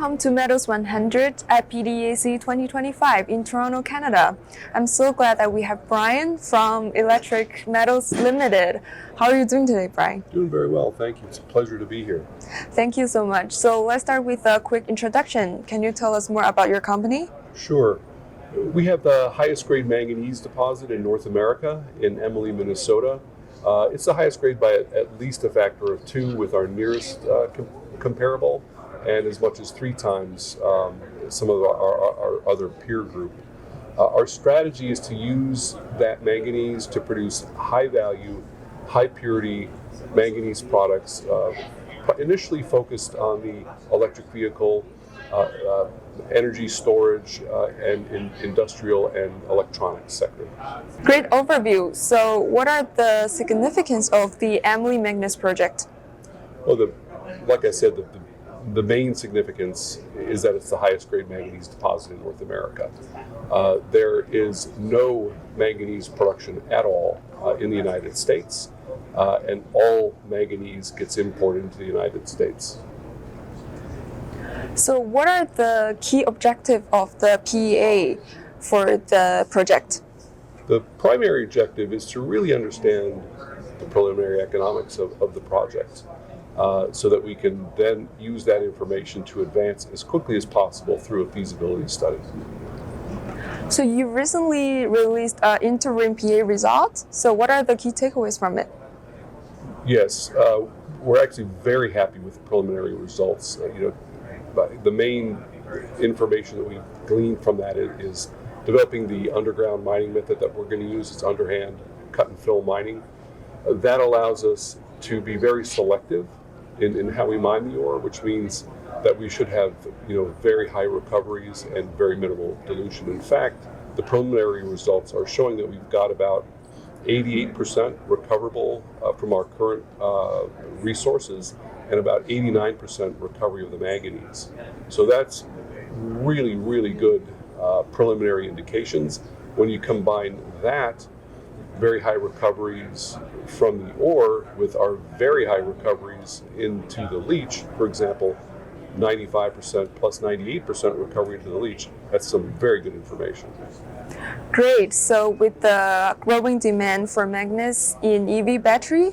welcome to Metals 100 at PDAC 2025 in Toronto, Canada. I'm so glad that we have Brian from Electric Metals Limited. How are you doing today, Brian? Doing very well, thank you. It's a pleasure to be here. Thank you so much. So let's start with a quick introduction. Can you tell us more about your company? Sure. We have the highest grade manganese deposit in North America in Emily, Minnesota. It's the highest grade by at least a factor of 2 with our nearest comparable, and as much as 3 times some of our other peer group. Our strategy is to use that manganese to produce high value, high purity manganese products, initially focused on the electric vehicle, energy storage, and in industrial and electronics sector. Great overview. So what are the significance of the Emily Manganese Project? Well, like I said, the main significance is that it's the highest grade manganese deposit in North America. There is no manganese production at all in the United States, and all manganese gets imported into the United States. So what are the key objectives of the PEA for the project? The primary objective is to really understand the preliminary economics of the project, so that we can then use that information to advance as quickly as possible through a feasibility study. So you recently released interim PEA results. So what are the key takeaways from it? Yes, we're actually very happy with the preliminary results. The main information that we've gleaned from that is developing the underground mining method that we're going to use. It's underhand cut and fill mining. That allows us to be very selective in how we mine the ore, which means that we should have very high recoveries and very minimal dilution. In fact, the preliminary results are showing that we've got about 88% recoverable from our current resources, and about 89% recovery of the manganese. So that's really, really good preliminary indications. When you combine that very high recoveries from the ore with our very high recoveries into the leach, for example, 95% plus 98% recovery into the leach, that's some very good information. Great. So with the growing demand for manganese in EV battery,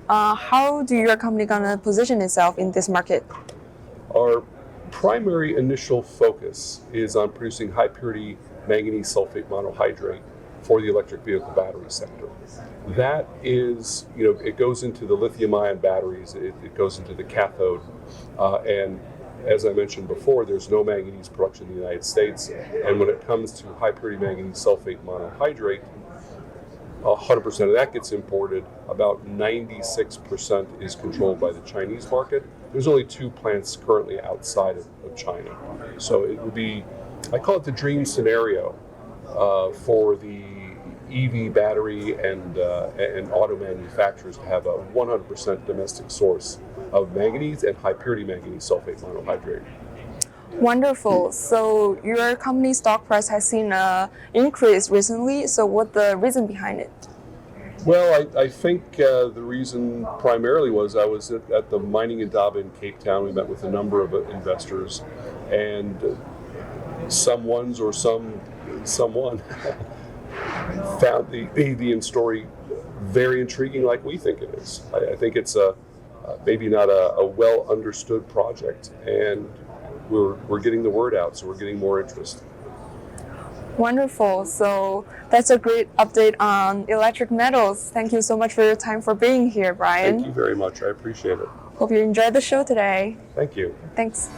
how do your company gonna position itself in this market? Our primary initial focus is on producing high purity manganese sulfate monohydrate for the electric vehicle battery sector. That is, it goes into the lithium-ion batteries, it goes into the cathode, and as I mentioned before, there's no manganese production in the United States, and when it comes to high purity manganese sulfate monohydrate, 100% of that gets imported. About 96% is controlled by the Chinese market. There's only 2 plants currently outside of China. So it would be, I call it the dream scenario for the EV battery and auto manufacturers to have a 100% domestic source of manganese and high purity manganese sulfate monohydrate. Wonderful. So your company's stock price has seen an increase recently. So what's the reason behind it? Well, I think the reason primarily was I was at the Mining Indaba in Cape Town. We met with a number of investors, and someone found the story very intriguing, like we think it is. I think it's maybe not a well understood project, and we're getting the word out, so we're getting more interest. Wonderful. So that's a great update on electric metals. Thank you so much for your time for being here, Brian. Thank you very much. I appreciate it. Hope you enjoyed the show today. Thank you. Thanks.